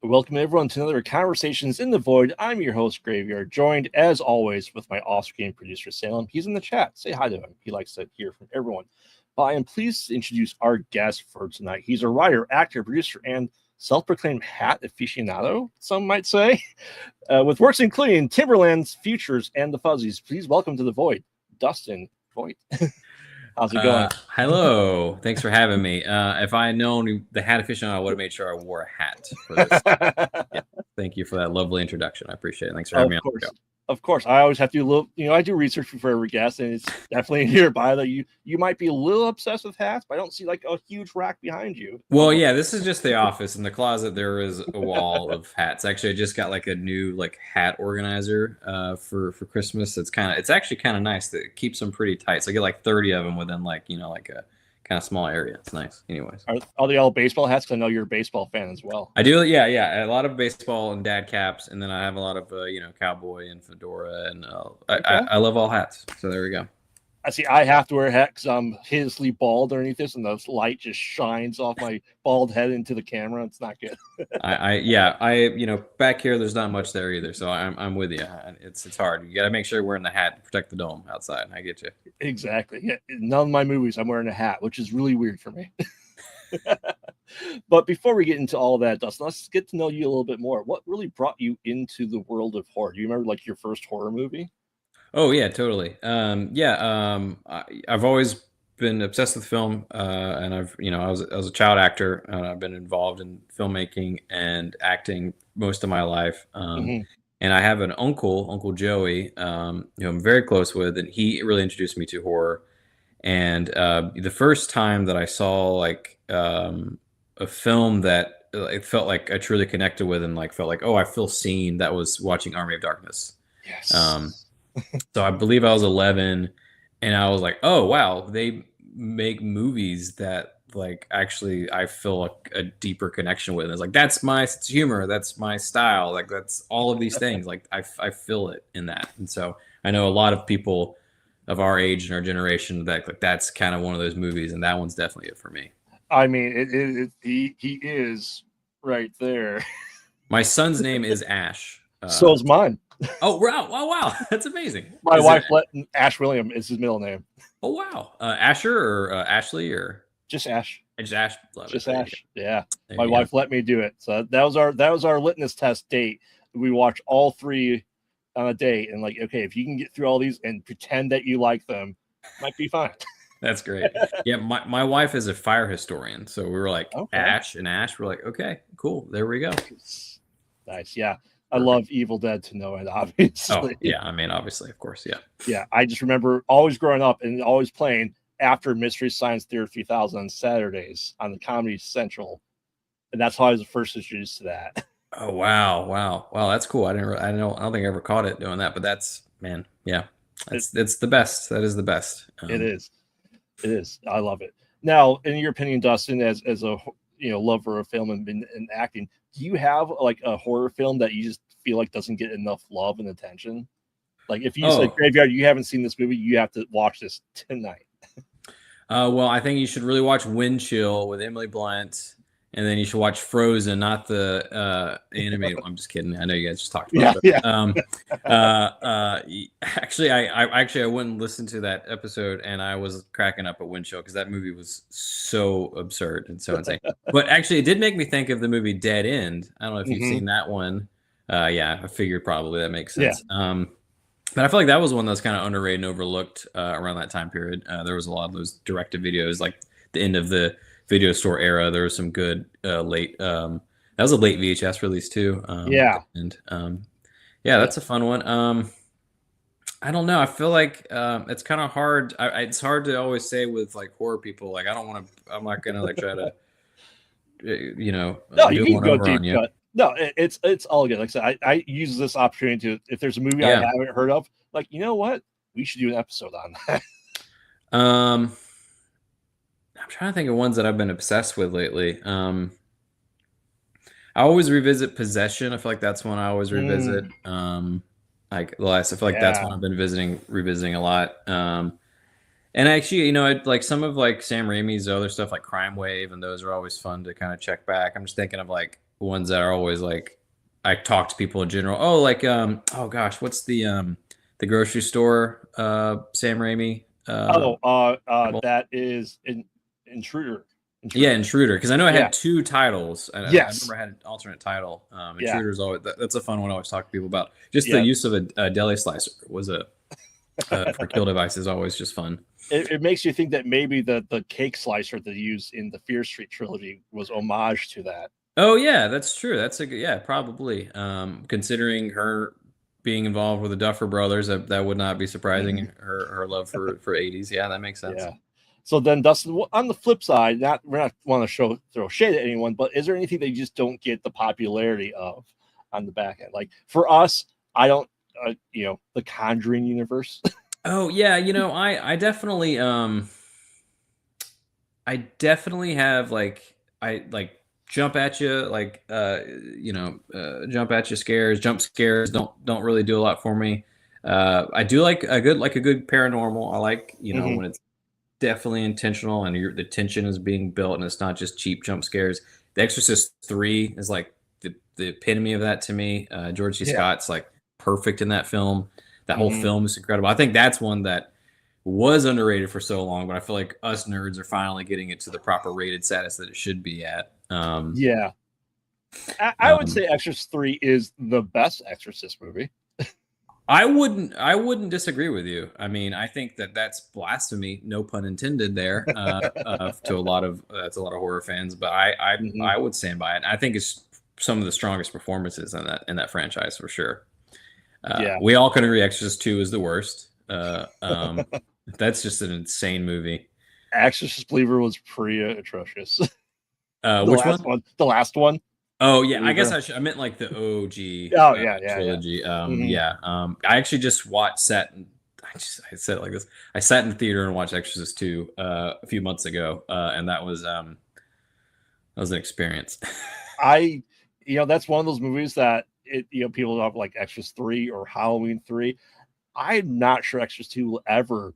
Welcome everyone to another Conversations in the Void. I'm your host, Graveyard, joined as always with my off-screen producer, Salem. He's in the chat. Say hi to him. He likes to hear from everyone. But I am pleased to introduce our guest for tonight. He's a writer, actor, producer, and self-proclaimed hat aficionado, some might say, with works including Timberland's, Futures, and the Fuzzies. Please welcome to the Void, Dustin Vaught. How's it going? Hello. Thanks for having me. If I had known the hat aficionado, I would have made sure I wore a hat for this. Yeah. Thank you for that lovely introduction. I appreciate it. Thanks for having me on the show. Of course, I always have to look. I do research before every guest, and it's definitely in your bio that you might be a little obsessed with hats, but I don't see like a huge rack behind you. Well, yeah, this is just the office. In the closet, there is a wall of hats. Actually, I just got like a new hat organizer for Christmas. It's actually kind of nice. That it keeps them pretty tight. So I get like 30 of them within like a kind of small area. It's nice. Anyways, are they all baseball hats? Because I know you're a baseball fan as well. I do. Yeah. A lot of baseball and dad caps, and then I have a lot of cowboy and fedora, and I love all hats. So there we go. I have to wear a hat because I'm hideously bald underneath this, and the light just shines off my bald head into the camera. It's not good. Back here there's not much there either, so I'm with you. It's hard. You got to make sure you're wearing the hat to protect the dome outside. I get you. Exactly. Yeah. None of my movies I'm wearing a hat, which is really weird for me. But before we get into all of that, Dustin, let's get to know you a little bit more. What really brought you into the world of horror? Do you remember like your first horror movie? Oh yeah, totally. I've always been obsessed with film, and I was a child actor. I've been involved in filmmaking and acting most of my life. And I have an Uncle Joey, who I'm very close with, and he really introduced me to horror. And the first time that I saw a film that it felt like I truly connected with and felt like, oh, I feel seen, that was watching Army of Darkness. Yes. So I believe I was 11, and I was like, oh wow, they make movies that actually I feel a deeper connection with. And it's like, that's my sense of humor, that's my style, that's all of these things. I feel it in that. And so I know a lot of people of our age and our generation that's kind of one of those movies, and that one's definitely it for me. I mean, he is right there. My son's name is Ash. So is mine. Oh wow, that's amazing. My wife Ash William is his middle name. Oh wow, Asher or Ashley or just Ash? Just Ash. Just Ash. Yeah, my wife let me do it. So that was our litmus test date. We watched all three on a date, and okay, if you can get through all these and pretend that you like them, might be fine. That's great. Yeah, my wife is a fire historian, so we were like, okay. Ash and Ash. We're like, okay, cool, there we go. Nice. Yeah. I love Evil Dead to know it, obviously. Oh, yeah. I mean, obviously, of course, yeah. Yeah, I just remember always growing up and always playing after Mystery Science Theater 3000 on Saturdays on the Comedy Central, and that's how I was first introduced to that. Oh wow, that's cool. I don't think I ever caught it doing that, but that's it's the best. That is the best. It is. I love it. Now, in your opinion, Dustin, as a lover of film and acting, do you have a horror film that you just feel like doesn't get enough love and attention? If you said Graveyard, you haven't seen this movie, you have to watch this tonight. Well, I think you should really watch Wind Chill with Emily Blunt, and then you should watch Frozen, not the animated one. I'm just kidding. I know you guys just talked about it. Actually, I went and listened to that episode, and I was cracking up at Wind Chill because that movie was so absurd and so insane. But actually, it did make me think of the movie Dead End. I don't know if you've seen that one. I figured probably that makes sense. Yeah. But I feel like that was one that was kind of underrated and overlooked around that time period. There was a lot of those directed videos, like the end of the video store era. There was some good late. That was a late VHS release too. That's a fun one. I don't know. I feel like it's kind of hard. It's hard to always say with horror people. I'm not gonna try to. No, you can go deep cut. No, it's all good. Like I said, I use this opportunity to, if there's a movie I haven't heard of, you know what, we should do an episode on that. I'm trying to think of ones that I've been obsessed with lately. I always revisit Possession. I feel like that's one I always revisit. I feel like that's one I've been revisiting a lot. And actually, some of Sam Raimi's other stuff, like Crime Wave, and those are always fun to kind of check back. I'm just thinking of ones that are always like I talk to people in general. Oh, like oh gosh, what's the grocery store Sam Raimi That is Intruder. Yeah, Intruder. Intruder, because I know it Yeah. had two titles. I Yes. remember I had an alternate title. Yeah. Intruder's always that's a fun one. I always talk to people about. Just the Yeah. use of a deli slicer was a for kill device is always just fun. It makes you think that maybe the cake slicer they used in the Fear Street trilogy was homage to that. Oh yeah, that's true. That's a good, yeah, probably. Considering her being involved with the Duffer Brothers, that would not be surprising. Mhm. Her love for 80s. Yeah, that makes sense. Yeah. So then, Dustin, on the flip side, we're not want to throw shade at anyone, but is there anything that you just don't get the popularity of on the back end? Like for us, I don't, the Conjuring universe. Oh yeah, I definitely have I like jump at you jump at you scares. Jump scares don't really do a lot for me. I do like a good paranormal. I like Mhm. when it's definitely intentional and the tension is being built and it's not just cheap jump scares. The Exorcist 3 is like the epitome of that to me. George C. Yeah. Scott's like perfect in that film. That whole Mhm. film is incredible. I think that's one that was underrated for so long, but I feel like us nerds are finally getting it to the proper rated status that it should be at. Yeah. I would say Exorcist 3 is the best Exorcist movie. I wouldn't disagree with you. I mean, I think that's blasphemy, no pun intended there, to a lot of horror fans. But I would stand by it. I think it's some of the strongest performances in that franchise for sure. Yeah. We all can agree Exorcist 2 is the worst. That's just an insane movie. Exorcist Believer was pretty atrocious. Which one? The last one. Oh yeah, I guess I meant like the OG trilogy. Yeah. I actually just I said it like this. I sat in the theater and watched Exorcist 2 a few months ago, and that was an experience. That's one of those movies that people have like Exorcist 3 or Halloween 3. I'm not sure Exorcist 2 will ever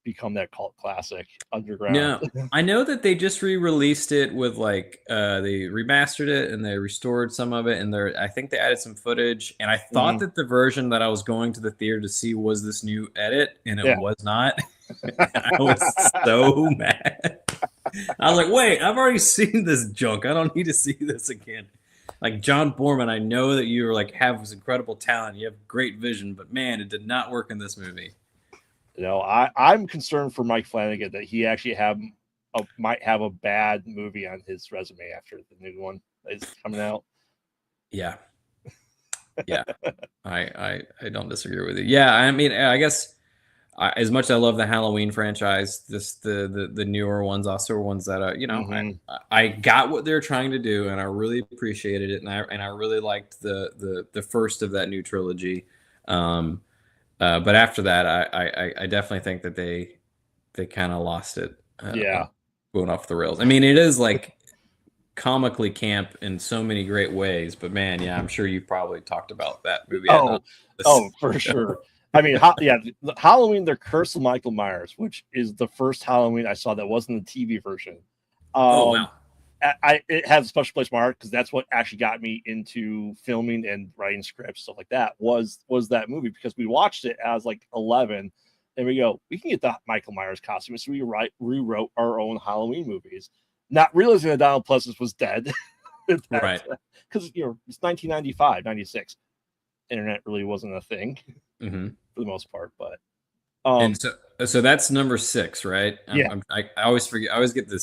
become that cult classic underground. No, I know that they just re-released it with they remastered it and they restored some of it, and I think they added some footage. And I thought that the version that I was going to the theater to see was this new edit, and it was not. I was so mad. I was like, wait, I've already seen this junk. I don't need to see this again. Like John Borman, I know that you have this incredible talent, you have great vision, but man, it did not work in this movie. I'm concerned for Mike Flanagan that he actually might have a bad movie on his resume after the new one is coming out. Yeah. Yeah. I don't disagree with you. Yeah, I mean, I guess as much as I love the Halloween franchise, the newer ones also are ones that I got what they're trying to do, and I really appreciated it, and I really liked the first of that new trilogy. But after that, I definitely think that they kind of lost it. Going off the rails. I mean, it is like comically camp in so many great ways, but man, yeah, I'm sure you've probably talked about that movie. For sure. I mean, Halloween, The Curse of Michael Myers, which is the first Halloween I saw that wasn't the TV version. Oh wow. It has a special place in my heart because that's what actually got me into filming and writing scripts, stuff like that. Was that movie, because we watched it as like 11, and we can get the Michael Myers costume, so we rewrote our own Halloween movies, not realizing that Donald Pleasance was dead, right? Because it's 1995, 96. Internet really wasn't a thing for the most part, but. And so that's number 6, right? Yeah. I always forget. I always get the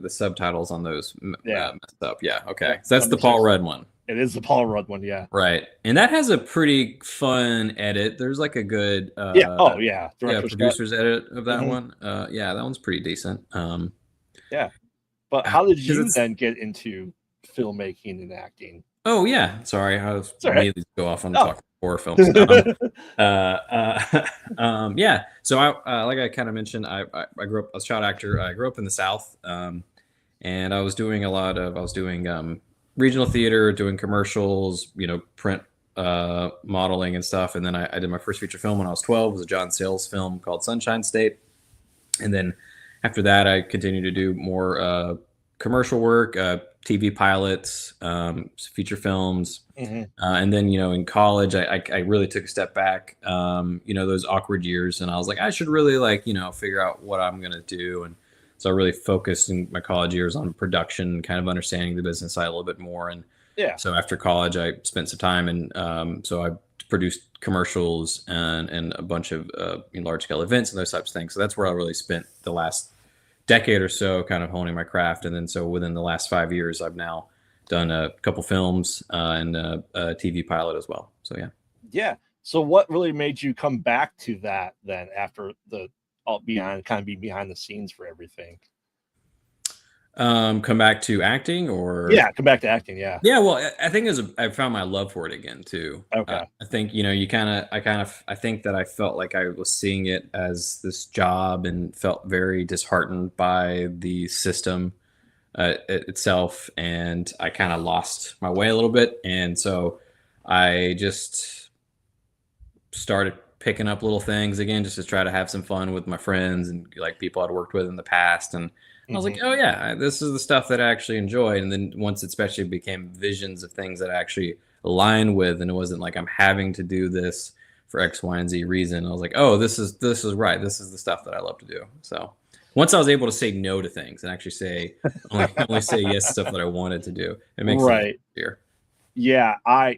subtitles on those messed up. Yeah. Okay. Yeah, so that's the Paul Rudd one. It is the Paul Rudd one. Yeah. Right. And that has a pretty fun edit. There's like a good producer's edit of that one. Yeah, that one's pretty decent. Yeah. But how did you then get into filmmaking and acting? Oh yeah, sorry, I was immediately go off on talking horror films. Yeah, so I like I kind of mentioned, I grew up as a child actor. I grew up in the South, and I was doing regional theater, doing commercials, print modeling and stuff. And then I did my first feature film when I was 12. It was a John Sayles film called Sunshine State. And then after that, I continued to do more commercial work. TV pilots, feature films. Mm-hmm. And then, in college, I really took a step back, those awkward years. And I was like, I should really figure out what I'm going to do. And so I really focused in my college years on production, kind of understanding the business side a little bit more. And so after college, I spent some time and so I produced commercials and a bunch of large scale events and those types of things. So that's where I really spent the last decade or so kind of honing my craft. And then so within the last 5 years, I've now done a couple films and a TV pilot as well. So yeah. So what really made you come back to that then after the behind the scenes for everything? Come back to acting, or come back to acting. Yeah. Well, I think I found my love for it again too. Okay. I think I think that I felt like I was seeing it as this job and felt very disheartened by the system itself, and I kind of lost my way a little bit, and so I just started picking up little things again just to try to have some fun with my friends and like people I'd worked with in the past. And I was like, oh yeah, this is the stuff that I actually enjoy. And then once it especially became visions of things that I actually align with, and it wasn't like I'm having to do this for X, Y, and Z reason, I was like, oh, this is right. This is the stuff that I love to do. So once I was able to say no to things and actually say only say yes to stuff that I wanted to do, it makes it easier. Yeah, I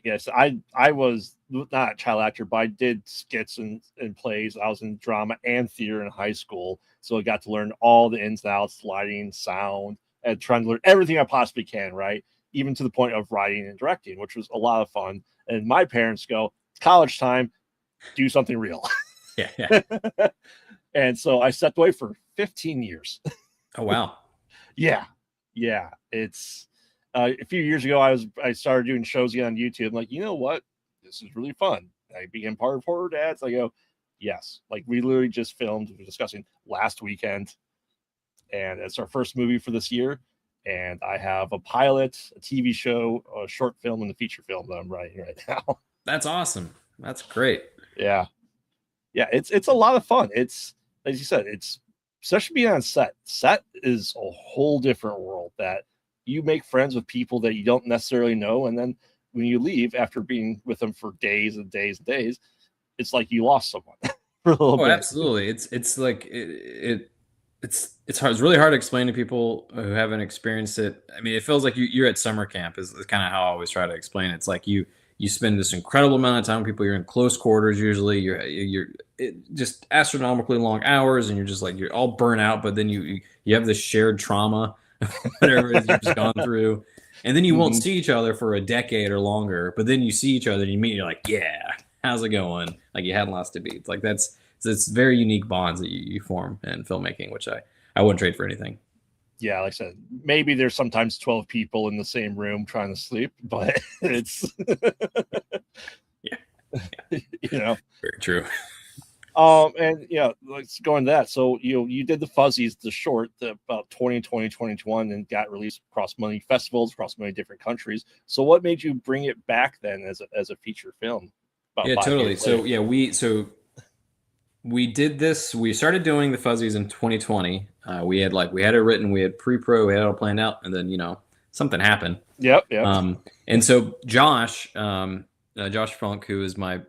was not a child actor, but I did skits and plays. I was in drama and theater in high school, so I got to learn all the ins and outs, lighting, sound, and trying to learn everything I possibly can, right? Even to the point of writing and directing, which was a lot of fun. And my parents go, it's college time, do something real. Yeah. And so I stepped away for 15 years. Oh, wow. Yeah. It's a few years ago, I started doing shows again on YouTube. I'm like, you know what? This is really fun. I became part of Horror Dads. I go, yes. Like we literally just filmed, we were discussing last weekend, and it's our first movie for this year. And I have a pilot, a TV show, a short film, and a feature film that I'm writing right now. That's awesome. That's great. Yeah. It's a lot of fun. It's, as you said, it's especially being on set. Set is a whole different world that you make friends with people that you don't necessarily know. And then when you leave after being with them for days and days and days, it's like you lost someone for a little bit. Absolutely. It's like it's hard. It's really hard to explain to people who haven't experienced it. I mean, it feels like you're at summer camp is kind of how I always try to explain it. It's like you spend this incredible amount of time with people. You're in close quarters usually. You're just astronomically long hours, and you're just like you're all burnt out. But then you have this shared trauma, whatever it is you've just gone through, and then you won't see each other for a decade or longer. But then you see each other and you meet. And you're like, yeah, how's it going? Like you hadn't lost a beat. Like it's very unique bonds that you form in filmmaking, which I wouldn't trade for anything. Yeah, like I said, maybe there's sometimes 12 people in the same room trying to sleep, but it's yeah. Very true. And let's go into that. So you did the Fuzzies, the short, about 2020, 2021, and got released across many festivals, across many different countries. So what made you bring it back then as a feature film? Yeah, totally. So we did this. We started doing the Fuzzies in 2020. We had it written, we had pre-pro, we had it all planned out, and then something happened. Yep. And so Josh Funk, who is my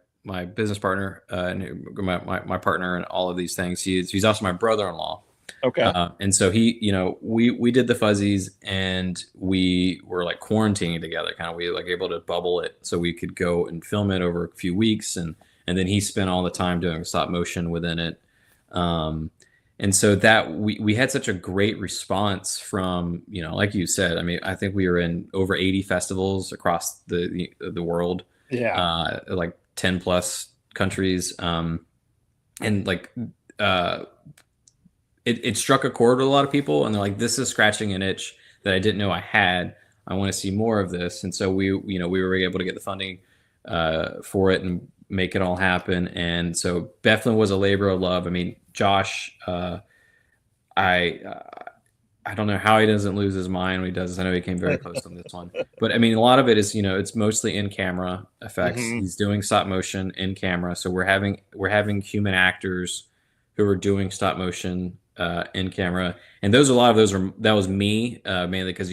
business partner and my partner in all of these things, he's also my brother-in-law. Okay. And so we did the Fuzzies, and we were like quarantining together. Kind of, we like able to bubble it so we could go and film it over a few weeks, and then he spent all the time doing stop motion within it. And so that we had such a great response from, like you said, I mean, I think we were in over 80 festivals across the world. Yeah. Like 10 plus countries. And like, it struck a chord with a lot of people, and they're like, this is scratching an itch that I didn't know I had. I want to see more of this. And so we were able to get the funding for it and make it all happen. And so definitely was a labor of love. I mean, Josh, I don't know how he doesn't lose his mind when he does this. I know he came very close on this one, but I mean, a lot of it is, it's mostly in camera effects. Mm-hmm. He's doing stop motion in camera. So we're having human actors who are doing stop motion in camera, and a lot of those that was me mainly because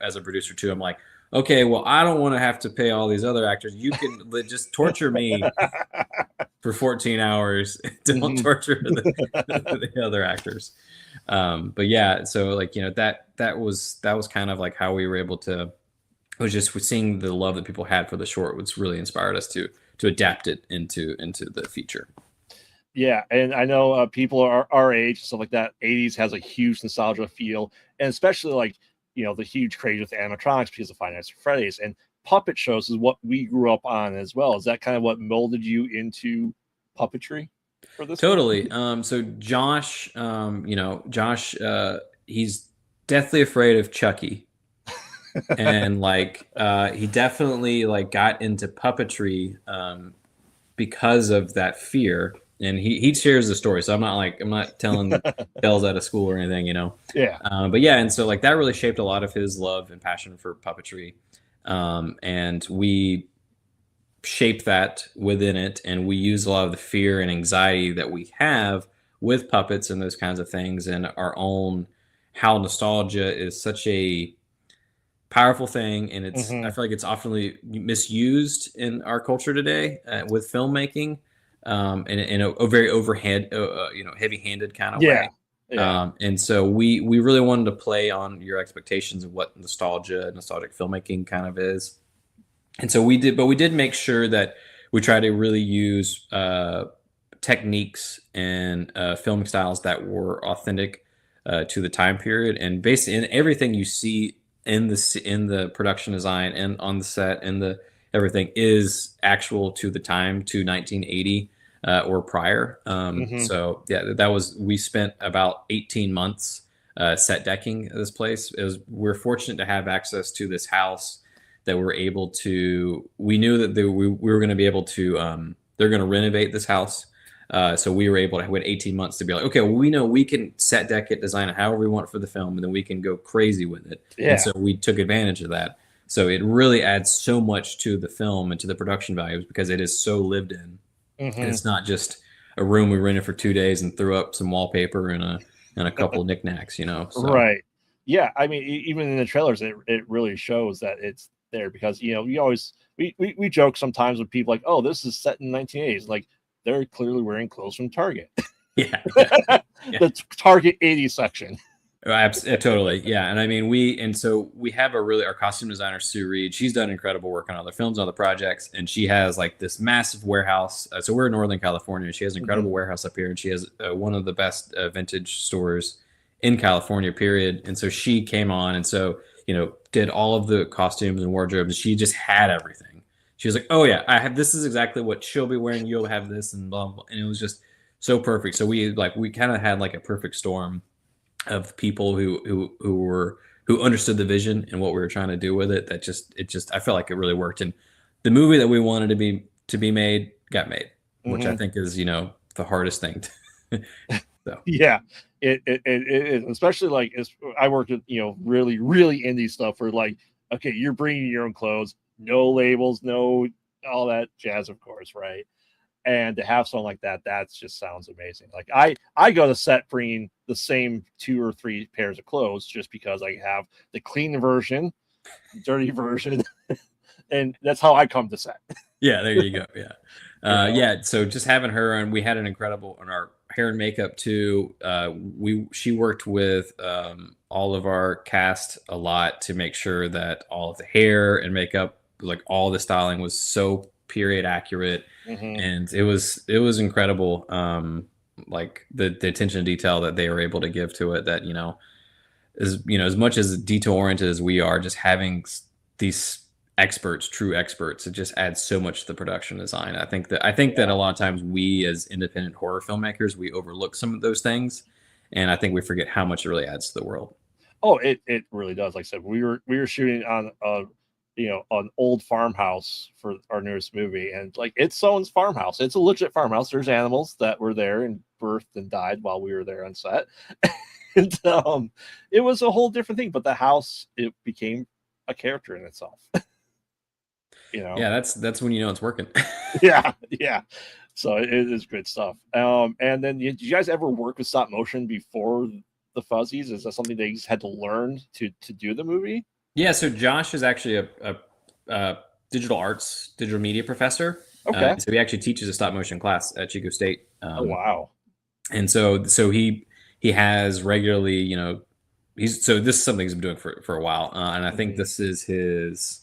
as a producer too, I'm like, okay, well, I don't want to have to pay all these other actors. You can just torture me for 14 hours. Don't torture the other actors. But yeah, so like that was kind of like how we were able to. It was just seeing the love that people had for the short, which really inspired us to adapt it into the feature. Yeah, and I know people are our age, stuff like that. 80s has a huge nostalgia feel, and especially like the huge craze with animatronics because of Five Nights at Freddy's and puppet shows is what we grew up on as well. Is that kind of what molded you into puppetry for this? Totally. So Josh, Josh, he's deathly afraid of Chucky, and like he definitely like got into puppetry because of that fear. And he shares the story, so I'm not telling tales out of school or anything, Yeah. But yeah, and so like that really shaped a lot of his love and passion for puppetry, and we shape that within it, and we use a lot of the fear and anxiety that we have with puppets and those kinds of things, and our own how nostalgia is such a powerful thing, and I feel like it's often misused in our culture today with filmmaking, in a very heavy-handed kind of way. And so we really wanted to play on your expectations of what nostalgic filmmaking kind of is. And so we did make sure that we try to really use techniques and filming styles that were authentic to the time period, and basically in everything you see in the production design and on the set and everything is actual to the time, to 1980 or prior. So yeah, we spent about 18 months set decking this place. We're fortunate to have access to this house that we knew that we were going to be able to, they're going to renovate this house. So we had 18 months to be like, okay, well, we know we can set deck it, design it however we want for the film, and then we can go crazy with it. Yeah. And so we took advantage of that. So it really adds so much to the film and to the production values because it is so lived in. And it's not just a room we rented for 2 days and threw up some wallpaper and a couple of knickknacks, So. Right. Yeah. I mean, even in the trailers, it really shows that it's there because, we joke sometimes with people like, oh, this is set in 1980s. Like, they're clearly wearing clothes from Target. Yeah. The Target 80s section. Totally. Yeah. And I mean, so we have our costume designer, Sue Reed. She's done incredible work on other films, other projects. And she has like this massive warehouse. So we're in Northern California. She has an incredible warehouse up here. And she has one of the best vintage stores in California, period. And so she came on and so, did all of the costumes and wardrobes. She just had everything. She was like, oh yeah, this is exactly what she'll be wearing. You'll have this and blah, blah. And it was just so perfect. So we kind of had like a perfect storm of people who understood the vision and what we were trying to do with it. I felt like it really worked. And the movie that we wanted to be made got made, which I think is, the hardest thing. So. Yeah, it especially like I worked with, really, really indie stuff where like, okay, you're bringing your own clothes, no labels, no all that jazz, of course, right? And to have something like that just sounds amazing. Like I go to set bringing the same 2 or 3 pairs of clothes just because I have the clean version, dirty version, and that's how I come to set. Yeah, there you go. Yeah, yeah. So just having her, and we had an incredible on our hair and makeup too. She worked with all of our cast a lot to make sure that all of the hair and makeup, like all the styling, was so period accurate. And it was incredible, like the attention to detail that they were able to give to it, that as much as detail oriented as we are, just having these true experts, it just adds so much to the production design. I think that a lot of times we as independent horror filmmakers, we overlook some of those things, and I think we forget how much it really adds to the world. Oh, it really does. Like I said, we were shooting on an old farmhouse for our newest movie, and like it's someone's farmhouse. It's a legit farmhouse. There's animals that were there and birthed and died while we were there on set. And it was a whole different thing, but the house, it became a character in itself. Yeah, that's when it's working. Yeah. So it is good stuff. And then did you guys ever work with stop motion before the Fuzzies? Is that something they just had to learn to do the movie? Yeah, so Josh is actually a digital media professor. Okay. So he actually teaches a stop motion class at Chico State. Oh wow. And so he has regularly, this is something he's been doing for a while, and I think this is his.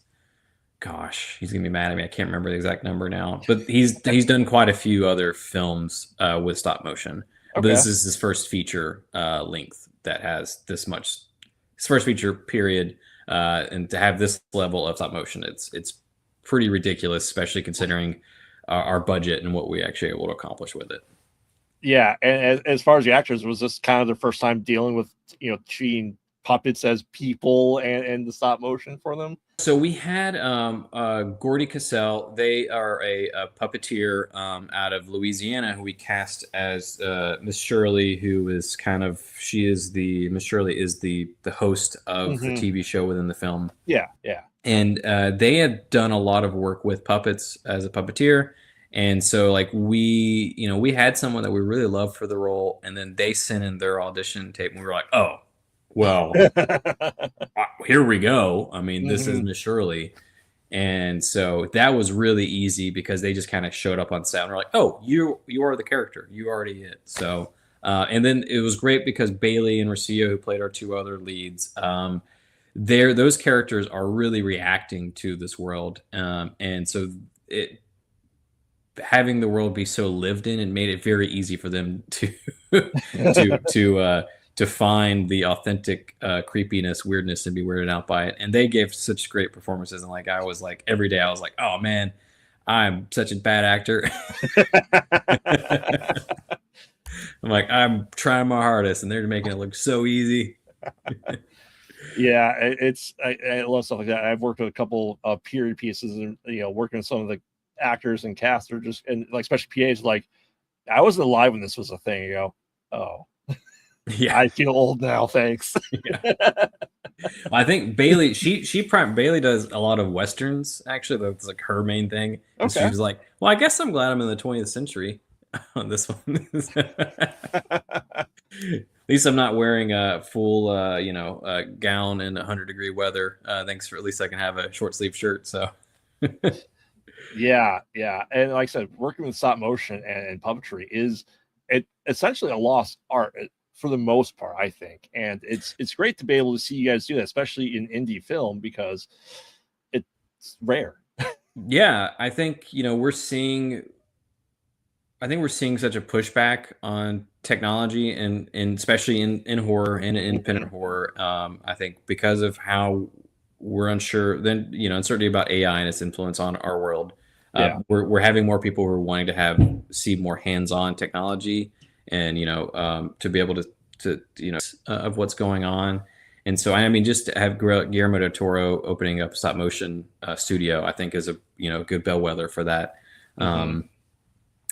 Gosh, he's gonna be mad at me. I can't remember the exact number now, but he's done quite a few other films with stop motion. Okay. But this is his first feature length that has this much. His first feature period, and to have this level of stop motion, it's pretty ridiculous, especially considering our budget and what we actually able to accomplish with it. Yeah, and as far as the actors, was this kind of their first time dealing with treating puppets as people and the stop motion for them? So we had Gordy Cassell. They are a puppeteer out of Louisiana who we cast as Miss Shirley, who is Miss Shirley is the host of the TV show within the film. Yeah. And they had done a lot of work with puppets as a puppeteer. And so like we had someone that we really loved for the role, and then they sent in their audition tape and we were like, oh, well, here we go. I mean, this is Miss Shirley. And so that was really easy because they just kind of showed up on set and were like, oh, you are the character. You already it. So, and then it was great because Bailey and Rocio, who played our two other leads, those characters are really reacting to this world. And so having the world be so lived in, it made it very easy for them to to find the authentic creepiness, weirdness, and be weirded out by it. And they gave such great performances. And like I was like, every day I was like, oh man, I'm such a bad actor. I'm like, I'm trying my hardest, and they're making it look so easy. Yeah, I love stuff like that. I've worked with a couple of period pieces, and working with some of the actors and cast are just, and like especially PAs, like I wasn't alive when this was a thing. You go, oh. Yeah, I feel old now. Thanks. Yeah. I think Bailey, Bailey does a lot of westerns. Actually, that's like her main thing. And she was like, "Well, I guess I'm glad I'm in the 20th century on this one. At least I'm not wearing a full, gown in 100-degree weather. Thanks for at least I can have a short sleeve shirt." So. Yeah, and like I said, working with stop motion and puppetry is essentially a lost art for the most part, I think. And it's great to be able to see you guys do that, especially in indie film, because it's rare. Yeah, I think we're seeing such a pushback on technology and especially in horror and independent horror. I think because of how we're unsure, then uncertainty about AI and its influence on our world. We're having more people who are wanting to see more hands-on technology and to be able to of what's going on. And so I mean, just to have Guillermo del Toro opening up stop motion studio, I think is a good bellwether for that. And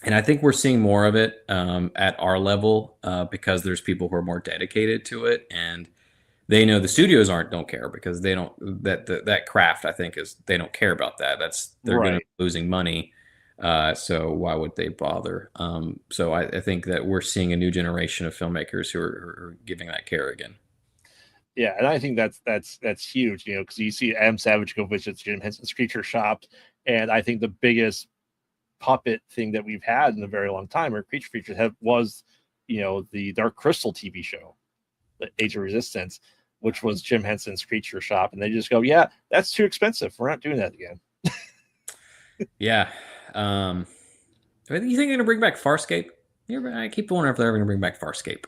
I think we're seeing more of it at our level because there's people who are more dedicated to it, and they know the studios don't care because they don't that craft, I think, is they don't care about that. They're going to be losing money. So why would they bother? So I think that we're seeing a new generation of filmmakers who are giving that care again. Yeah, and I think that's huge, because you see M. Savage go visit Jim Henson's Creature Shop, and I think the biggest puppet thing that we've had in a very long time, or Creature Features, was the Dark Crystal TV show, the Age of Resistance, which was Jim Henson's Creature Shop, and they just go, yeah, that's too expensive. We're not doing that again. Yeah. You think they're going to bring back Farscape? I keep wondering if they're ever going to bring back Farscape.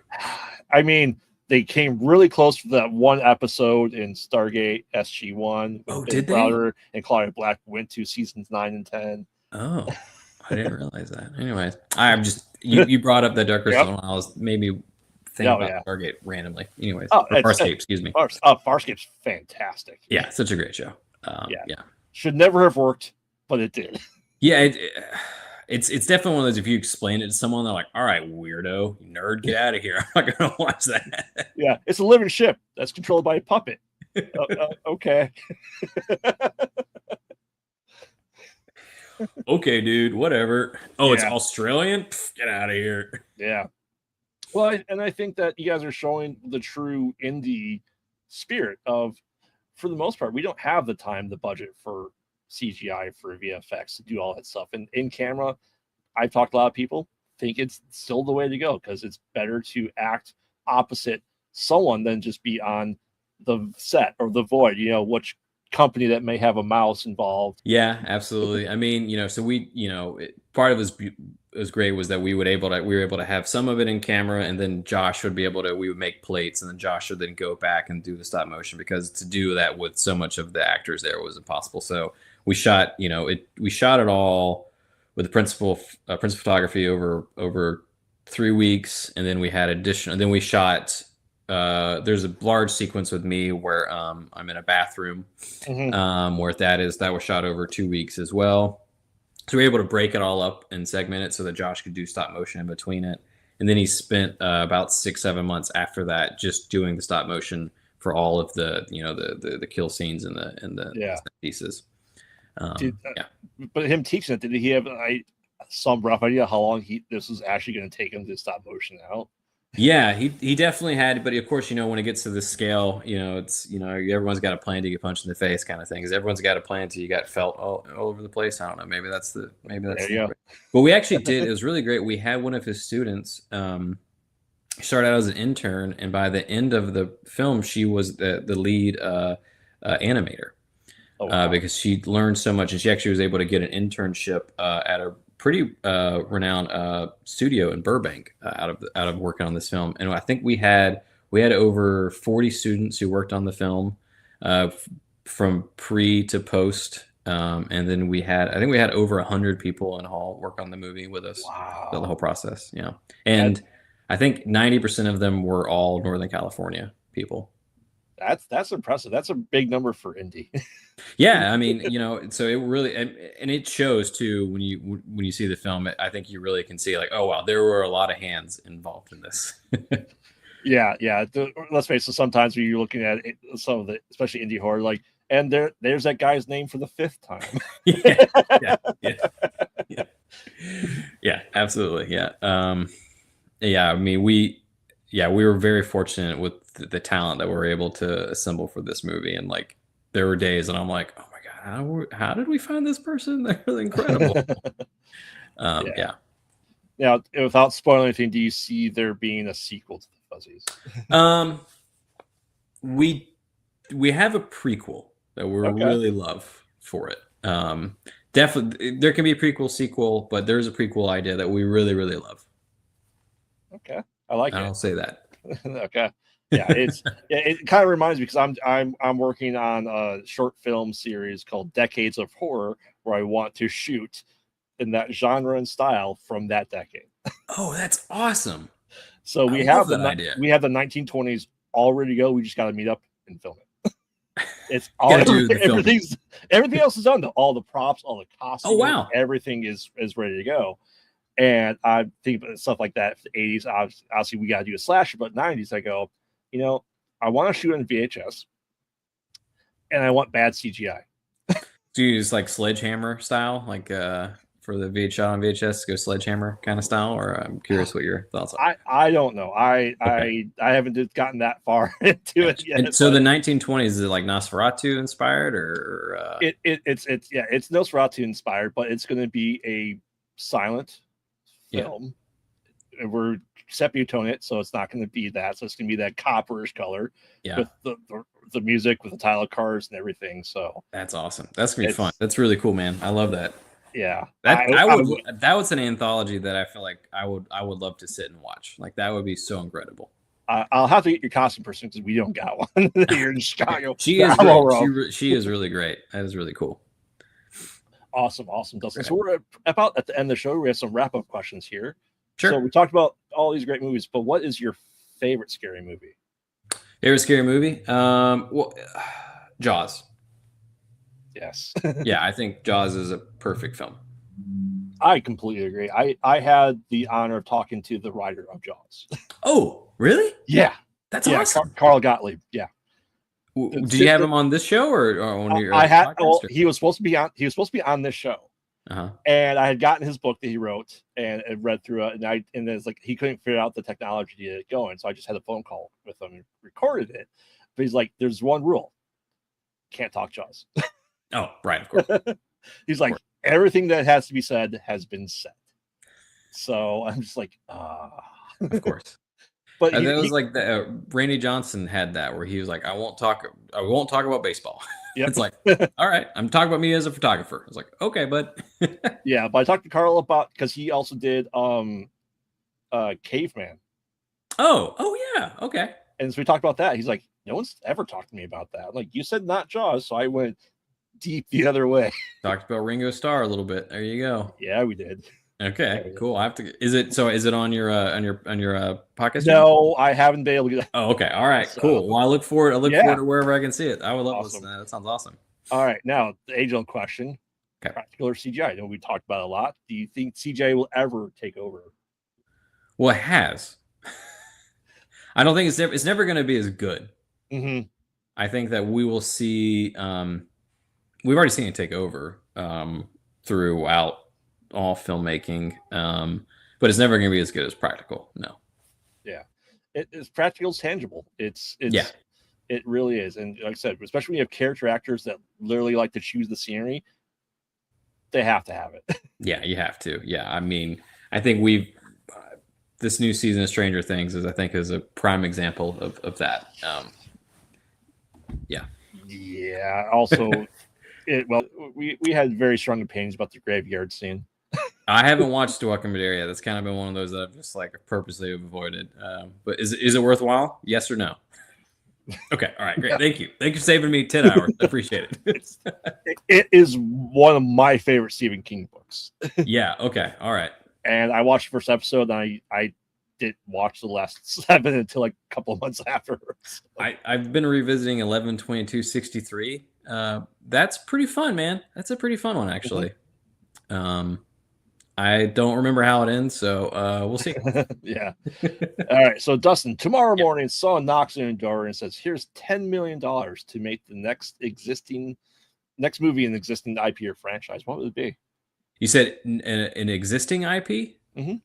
I mean, they came really close to that one episode in Stargate SG-1. Oh, did they? Browder and Claudia Black went to seasons 9 and 10. Oh, I didn't realize that. Anyways, I'm just you brought up the Dark Crystal, and I was maybe thinking about Stargate randomly. Anyways, Farscape, excuse me. Farscape's fantastic. Yeah, such a great show. Yeah, should never have worked, but it did. Yeah, it's definitely one of those. If you explain it to someone, they're like, "All right, weirdo, nerd, get out of here. I'm not gonna watch that." Yeah, it's a living ship that's controlled by a puppet. Okay. Okay, dude, whatever. Oh, it's Yeah. Australian? Pff, get out of here. Yeah. Well, and I think that you guys are showing the true indie spirit of, for the most part, we don't have the time, the budget for CGI, for VFX to do all that stuff. And in camera, I've talked to a lot of people think it's still the way to go because it's better to act opposite someone than just be on the set or the void, which company that may have a mouse involved. Yeah, absolutely. I mean, so we, part of was great was that we were able to have some of it in camera, and then Josh would be able to, we would make plates, and then Josh would then go back and do the stop motion, because to do that with so much of the actors there was impossible. So we shot, we shot it all with the principal photography over 3 weeks, and then we had then we shot. There's a large sequence with me where I'm in a bathroom, where that was shot over 2 weeks as well. So we were able to break it all up and segment it so that Josh could do stop motion in between it. And then he spent about 6-7 months after that just doing the stop motion for all of the the kill scenes and the pieces. But him teaching it, did he have some rough idea how long this was actually going to take him to stop motion out? Yeah, he definitely had, but of course, when it gets to this scale, it's everyone's got a plan to get punched in the face, kind of thing. Because everyone's got a plan to you got felt all over the place. I don't know. Maybe that's there you go. But we actually did. It was really great. We had one of his students started out as an intern, and by the end of the film, she was the lead animator. Oh, wow. Because she learned so much, and she actually was able to get an internship at a pretty renowned studio in Burbank out of working on this film. And I think we had over 40 students who worked on the film from pre to post. And then I think we had over 100 people in Hall work on the movie with us. Wow. The whole process. Yeah. And I think 90% of them were all Northern California people. That's impressive. That's a big number for indie. Yeah, I mean, so it really, and it shows too when you see the film. I think you really can see like, oh wow, there were a lot of hands involved in this. Yeah. Let's face it. Sometimes when you're looking at some of the, especially indie horror, like, and there's that guy's name for the 5th time. Yeah, absolutely. Yeah. I mean, we were very fortunate with the talent that we were able to assemble for this movie, and like there were days and I'm like, oh my god, how did we find this person? They're really incredible. Yeah. Now, without spoiling anything, do you see there being a sequel to the Fuzzies? We have a prequel that we really love for it. Definitely there can be a prequel, sequel, but there's a prequel idea that we really, really love. Okay. I like it. I'll say that. Okay. Yeah, it kind of reminds me, because I'm working on a short film series called Decades of Horror, where I want to shoot in that genre and style from that decade. Oh, that's awesome. So we have the 1920s all ready to go. We just got to meet up and film it. It's all everything else is done though. All the props, all the costumes. Oh wow. Everything is ready to go. And I think about stuff like that. For the 80s, obviously we got to do a slasher, but 90s, I go, I want to shoot on VHS, and I want bad CGI. Do you use like Sledgehammer style, like for the VHS on VHS, go Sledgehammer kind of style? Or I'm curious what your thoughts are. I don't know. I haven't gotten that far into it yet. And so the 1920s, is it like Nosferatu inspired, or it's Nosferatu inspired, but it's going to be a silent film. And we're sepia-toning it, so it's not going to be that. So it's going to be that copperish color with the music, with the title cards and everything. So that's awesome. That's gonna be fun. That's really cool, man. I love that. Yeah, that was an anthology that I feel like I would love to sit and watch. Like that would be so incredible. I'll have to get your costume person because we don't got one here in Chicago. She is great. She is really great. That is really cool. Awesome, Dustin. So we're about at the end of the show. We have some wrap-up questions here. Sure. So we talked about all these great movies, but what is your favorite scary movie? Favorite scary movie? Well, Jaws. Yes. Yeah, I think Jaws is a perfect film. I completely agree. I had the honor of talking to the writer of Jaws. Oh, really? Yeah. That's awesome. Carl Gottlieb. Yeah. Do you have him on this show or on your? he was supposed to be on this show. And I had gotten his book that he wrote and read through it, and it's like he couldn't figure out the technology to get it going, so I just had a phone call with him and recorded it. But he's like, "There's one rule: can't talk Jaws." Oh, right, of course. He's like, everything that has to be said has been said. So I'm just like, Of course. But that was like Randy Johnson had that where he was like, I won't talk about baseball. Yep. It's like, all right, I'm talking about me as a photographer. I was like, okay, bud. Yeah, but I talked to Carl about, because he also did Caveman. Oh yeah, okay. And so we talked about that. He's like, no one's ever talked to me about that. I'm like, you said not Jaws, so I went deep the other way. Talked about Ringo Starr a little bit. There you go. Yeah, we did. Okay, cool. I have to. Is it on your podcast? No, I haven't been able to get that. Oh, okay. All right, so, cool. Well, I look forward to wherever I can see it. I would love to listen to that. That sounds awesome. All right, now the age-old question: practical or CGI? I know we talked about it a lot. Do you think CGI will ever take over? Well, it has. I don't think it's never going to be as good. Mm-hmm. I think that we will see. We've already seen it take over throughout all filmmaking, but it's never going to be as good as practical. No. Yeah, it's practical, tangible. It's it really is. And like I said, especially when you have character actors that literally like to choose the scenery, they have to have it. Yeah, you have to. Yeah, I mean, I think this new season of Stranger Things is a prime example of that. Yeah. Yeah. Also, we had very strong opinions about the graveyard scene. I haven't watched Welcome to Area. That's kind of been one of those that I've just like purposely avoided. But is it worthwhile? Yes or no? Okay. All right. Great. Thank you. Thank you for saving me 10 hours. I appreciate it. It is one of my favorite Stephen King books. Yeah. Okay. All right. And I watched the first episode, and I didn't watch the last 7 until like a couple of months afterwards. I've been revisiting 11/22/63. That's pretty fun, man. That's a pretty fun one, actually. Mm-hmm. I don't remember how it ends, so we'll see. Yeah. All right. So Dustin, tomorrow morning, someone knocks on your door and says, "Here's $10 million to make the next movie in existing IP or franchise." What would it be? You said an existing IP? Mm-hmm.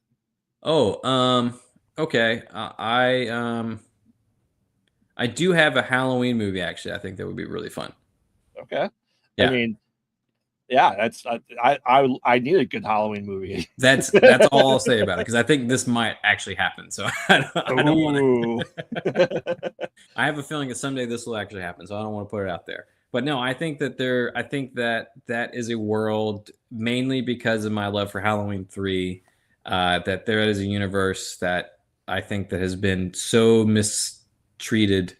Oh, okay. I do have a Halloween movie, actually. I think that would be really fun. Okay. Yeah. I mean, yeah, that's I need a good Halloween movie. That's all I'll say about it, because I think this might actually happen. So I don't want to. I have a feeling that someday this will actually happen, so I don't want to put it out there. But no, I think that that is a world, mainly because of my love for Halloween 3, that there is a universe that I think that has been so mistreated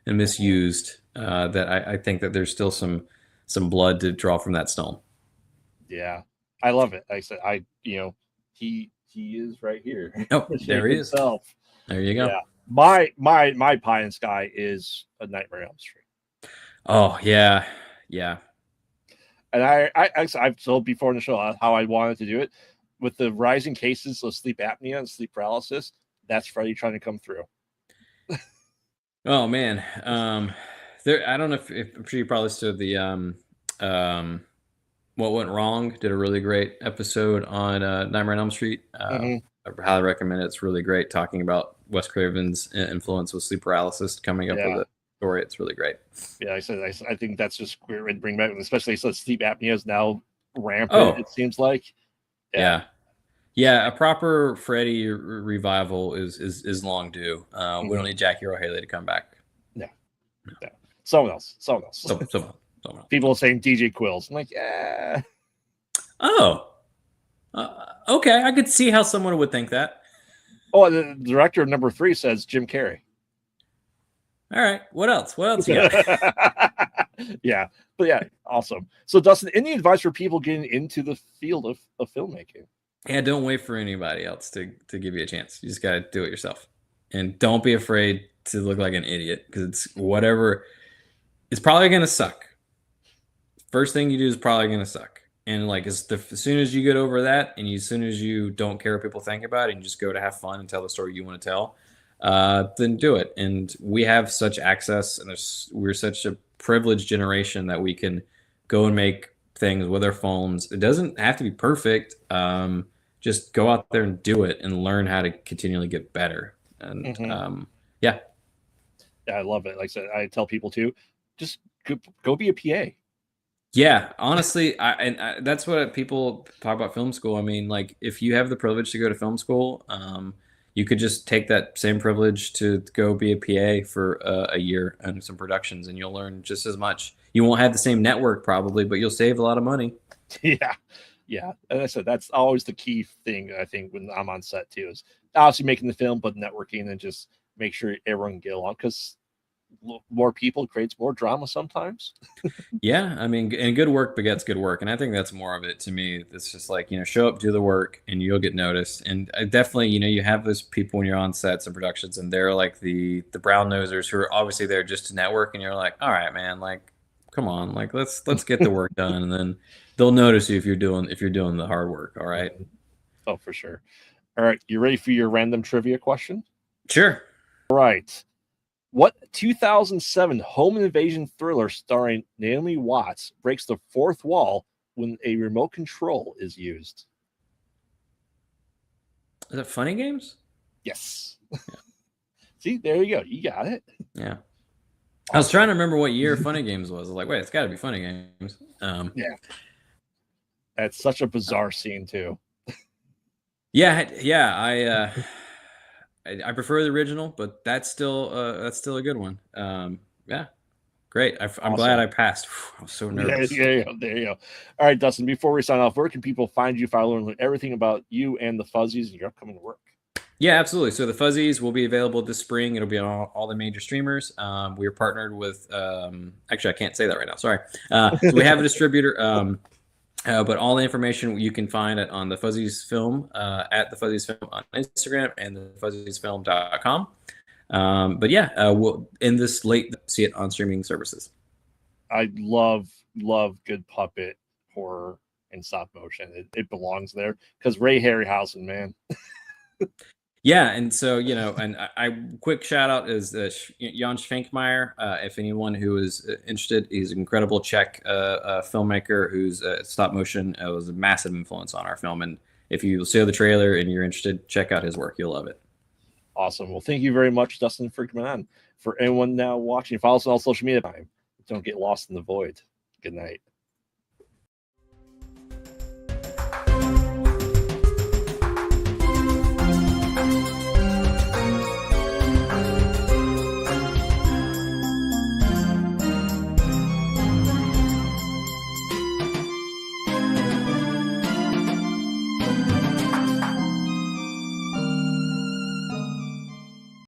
and misused, that I think that there's still some blood to draw from that stone. Yeah, I love it. Like I said, he is right here. Oh, there he is. There you go. Yeah. My pie in the sky is A Nightmare on Elm Street. Oh yeah. And I've told before in the show how I wanted to do it with the rising cases of sleep apnea and sleep paralysis. That's Freddy trying to come through. Oh man, I don't know if I'm sure you probably listened to the What Went Wrong. Did a really great episode on Nightmare on Elm Street. I highly recommend it. It's really great, talking about Wes Craven's influence with sleep paralysis, coming up with a story. It's really great. Yeah, I think that's just weird to bring back, especially since sleep apnea is now rampant. It seems like. Yeah, a proper Freddy revival is long due. We don't need Jackie Earle Haley to come back. No. Someone else. Someone else. People are saying DJ Quills. I'm like, yeah. Oh. Okay, I could see how someone would think that. Oh, the director of number 3 says Jim Carrey. All right. What else you got? Yeah. But yeah, awesome. So Dustin, any advice for people getting into the field of filmmaking? Yeah, don't wait for anybody else to give you a chance. You just got to do it yourself. And don't be afraid to look like an idiot, because it's probably going to suck. First thing you do is probably going to suck. And like as soon as you get over that, and as soon as you don't care what people think about it, and you just go to have fun and tell the story you want to tell, then do it. And we have such access, and we're such a privileged generation that we can go and make things with our phones. It doesn't have to be perfect. Just go out there and do it and learn how to continually get better. And yeah. Yeah, I love it. Like I said, I tell people too, just go be a PA. Yeah, honestly, that's what people talk about film school. I mean, like if you have the privilege to go to film school, you could just take that same privilege to go be a PA for a year and some productions, and you'll learn just as much. You won't have the same network probably, but you'll save a lot of money. Yeah. Yeah. And I said, that's always the key thing, I think, when I'm on set too, is obviously making the film, but networking and just make sure everyone can get along, because more people creates more drama sometimes. Yeah, I mean, and good work begets good work, and I think that's more of it to me. It's just like, show up, do the work, and you'll get noticed. And I definitely, you have those people when you're on sets and productions, and they're like the brown nosers who are obviously there just to network, and you're like, all right, man, like, come on, like let's get the work done, and then they'll notice you if you're doing the hard work. All right. Oh, for sure. All right, you ready for your random trivia question? Sure. All right. What 2007 home invasion thriller starring Naomi Watts breaks the fourth wall when a remote control is used? Is it Funny Games? Yes. Yeah. See, there you go. You got it. Yeah. I was trying to remember what year Funny Games was. I was like, wait, it's got to be Funny Games. Yeah. That's such a bizarre scene too. Yeah. I prefer the original, but that's still a good one. Yeah, great. I'm glad I passed. I was so nervous. Yeah, there you go. All right, Dustin, before we sign off, where can people find you, follow, and learn everything about you and the Fuzzies and your upcoming work? Yeah, absolutely. So the Fuzzies will be available this spring. It'll be on all the major streamers. We are partnered with, actually, I can't say that right now. Sorry. So we have a distributor. But all the information you can find it on the Fuzzies Film, at the Fuzzies Film on Instagram and the fuzziesfilm.com. But yeah, we'll in this late see it on streaming services. I love good puppet horror and stop motion. It belongs there because Ray Harryhausen, man. Yeah, and so and I quick shout out is Jan Schwenkmeyer. If anyone who is interested, he's an incredible Czech filmmaker who's stop motion. Was a massive influence on our film. And if you see the trailer and you're interested, check out his work. You'll love it. Awesome. Well, thank you very much, Dustin, for coming on. For anyone now watching, follow us on all social media. Don't get lost in the void. Good night.